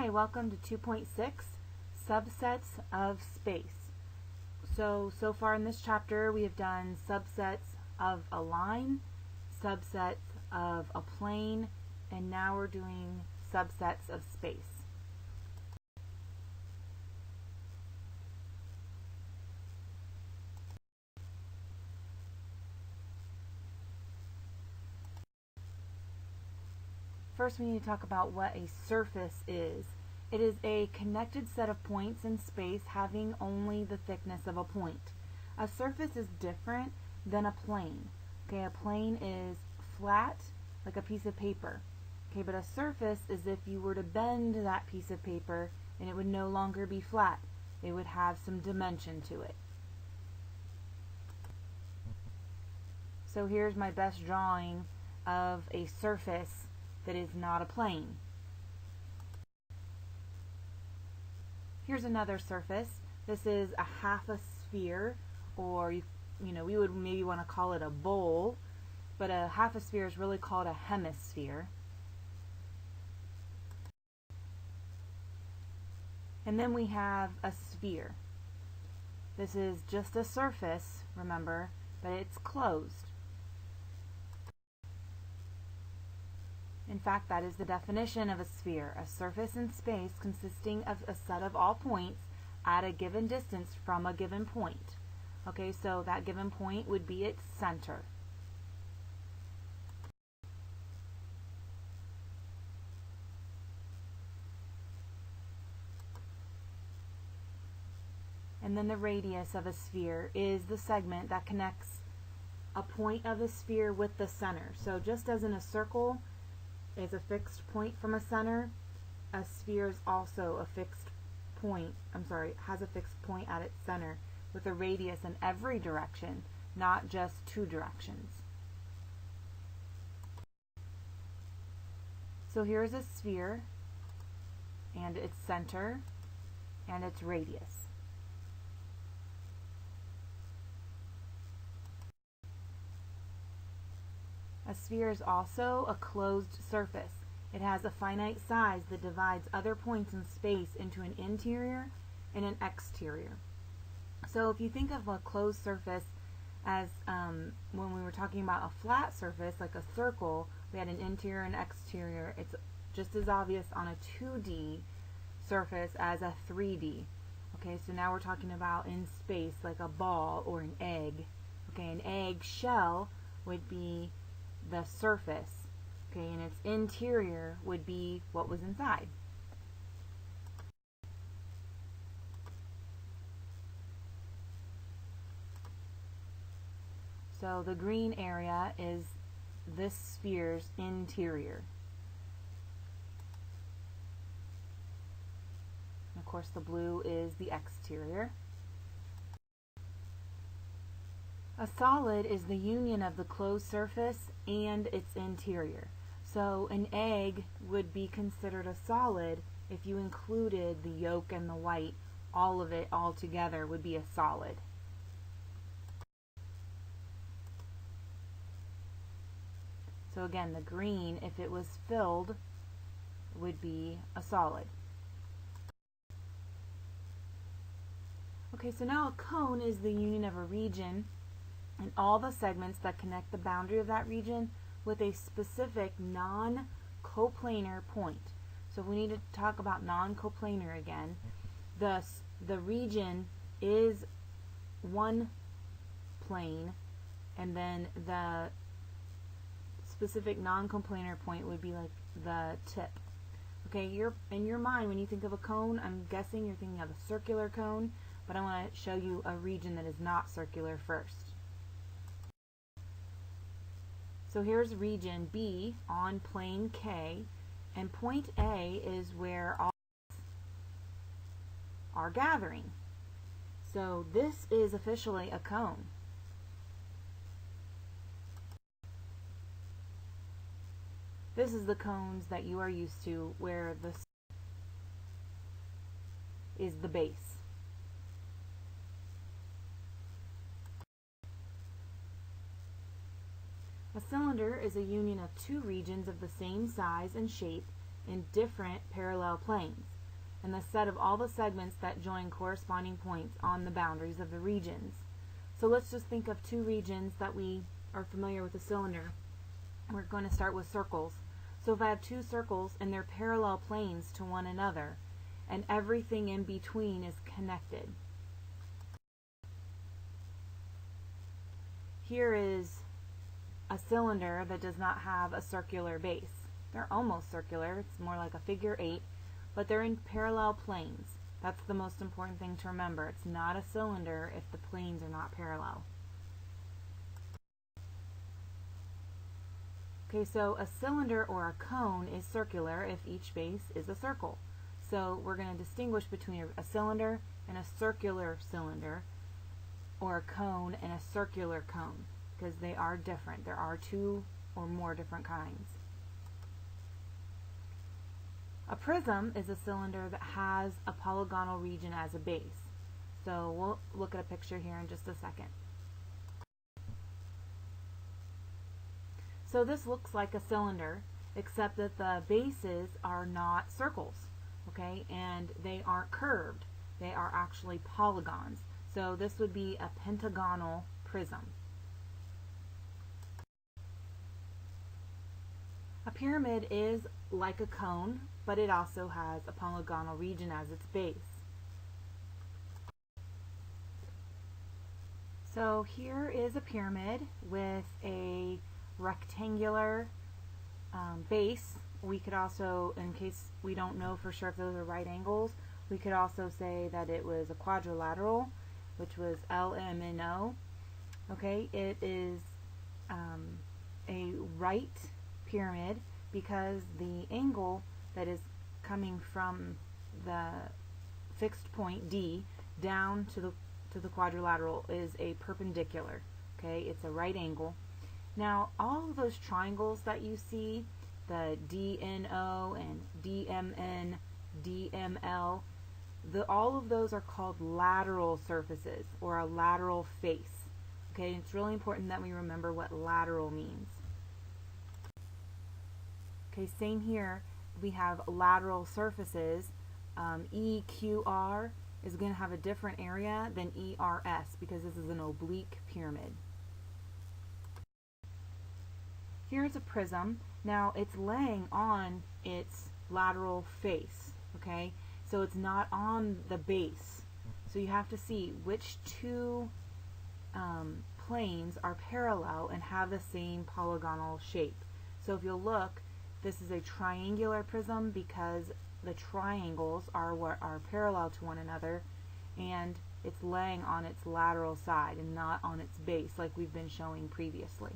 Hi, welcome to 2.6, Subsets of Space. So far in this chapter we have done subsets of a line, subsets of a plane, and now we're doing subsets of space. First, we need to talk about what a surface is. It is a connected set of points in space having only the thickness of a point. A surface is different than a plane. Okay, a plane is flat, like a piece of paper. Okay, but a surface is if you were to bend that piece of paper and it would no longer be flat. It would have some dimension to it. So here's my best drawing of a surface that is not a plane. Here's another surface. This is a half a sphere, or we would maybe want to call it a bowl, but a half a sphere is really called a hemisphere. And then we have a sphere. This is just a surface, remember, but it's closed. In fact, that is the definition of a sphere, a surface in space consisting of a set of all points at a given distance from a given point. Okay, so that given point would be its center. And then the radius of a sphere is the segment that connects a point of the sphere with the center. So just as in a circle is a fixed point from a center, a sphere is also a fixed point, has a fixed point at its center with a radius in every direction, not just two directions. So here's a sphere and its center and its radius. A sphere is also a closed surface. It has a finite size that divides other points in space into an interior and an exterior. So if you think of a closed surface as when we were talking about a flat surface, like a circle, we had an interior and exterior. It's just as obvious on a 2D surface as a 3D. Okay, so now we're talking about in space, like a ball or an egg. Okay, an egg shell would be the surface, okay, and its interior would be what was inside. So the green area is this sphere's interior. And of course the blue is the exterior. A solid is the union of the closed surface and its interior. So an egg would be considered a solid if you included the yolk and the white. All of it all together would be a solid. So again, the green, if it was filled, would be a solid. Okay, so now a cone is the union of a region and all the segments that connect the boundary of that region with a specific non-coplanar point. So we need to talk about non-coplanar again. The region is one plane, and then the specific non-coplanar point would be like the tip. Okay, in your mind, when you think of a cone, I'm guessing you're thinking of a circular cone, but I want to show you a region that is not circular first. So here's region B on plane K, and point A is where all are gathering. So this is officially a cone. This is the cones that you are used to, where this is the base. A cylinder is a union of two regions of the same size and shape in different parallel planes. and the set of all the segments that join corresponding points on the boundaries of the regions. So let's just think of two regions that we are familiar with a cylinder. We're going to start with circles. So if I have two circles and they're parallel planes to one another, and everything in between is connected. Here is a cylinder that does not have a circular base. They're almost circular, it's more like a figure 8, but they're in parallel planes. That's the most important thing to remember. It's not a cylinder if the planes are not parallel. Okay, so a cylinder or a cone is circular if each base is a circle. So we're going to distinguish between a cylinder and a circular cylinder, or a cone and a circular cone, because they are different. There are two or more different kinds. A prism is a cylinder that has a polygonal region as a base. So we'll look at a picture here in just a second. So this looks like a cylinder, except that the bases are not circles, okay, and they aren't curved. They are actually polygons. So this would be a pentagonal prism. A pyramid is like a cone, but it also has a polygonal region as its base. So here is a pyramid with a rectangular base. We could also, in case we don't know for sure if those are right angles, we could also say that it was a quadrilateral, which was LMNO. Okay, it is a right pyramid because the angle that is coming from the fixed point D down to the quadrilateral is a perpendicular. Okay, it's a right angle. Now all of those triangles that you see, the DNO and DMN, DML, all of those are called lateral surfaces or a lateral face. Okay, it's really important that we remember what lateral means. Okay, same here. We have lateral surfaces. EQR is going to have a different area than ERS because this is an oblique pyramid. Here's a prism. Now it's laying on its lateral face, okay? So it's not on the base. So you have to see which two planes are parallel and have the same polygonal shape. So if you'll look, this is a triangular prism because the triangles are what are parallel to one another, and it's laying on its lateral side and not on its base like we've been showing previously.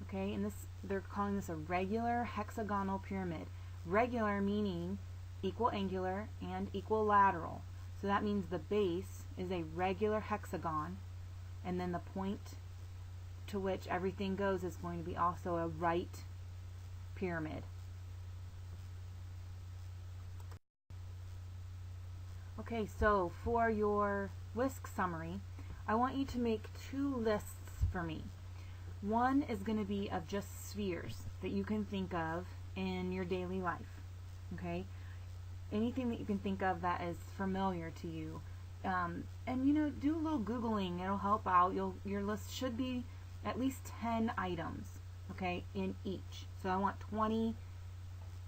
Okay, and they're calling this a regular hexagonal pyramid. Regular meaning equal angular and equilateral. So that means the base is a regular hexagon, and then the point to which everything goes is going to be also a right pyramid. Okay, so for your whisk summary, I want you to make two lists for me. One is going to be of just spheres that you can think of in your daily life. Okay, anything that you can think of that is familiar to you, and you know, do a little Googling. It'll help out. Your list should be at least 10 items, okay, in each. So I want 20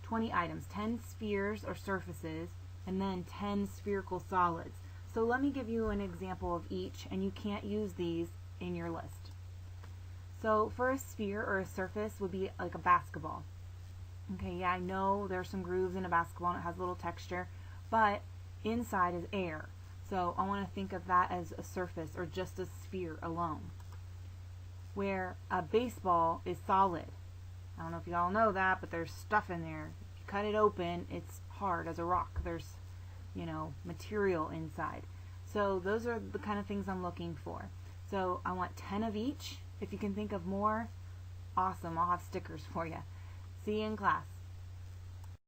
items, 10 spheres or surfaces, and then 10 spherical solids. So let me give you an example of each, and you can't use these in your list. So for a sphere or a surface would be like a basketball. Okay, yeah, I know there's some grooves in a basketball and it has a little texture, but inside is air. So I want to think of that as a surface or just a sphere alone. Where a baseball is solid. I don't know if you all know that, but there's stuff in there. If you cut it open, it's hard as a rock. There's, you know, material inside. So those are the kind of things I'm looking for. So I want 10 of each. If you can think of more, awesome. I'll have stickers for you. See you in class.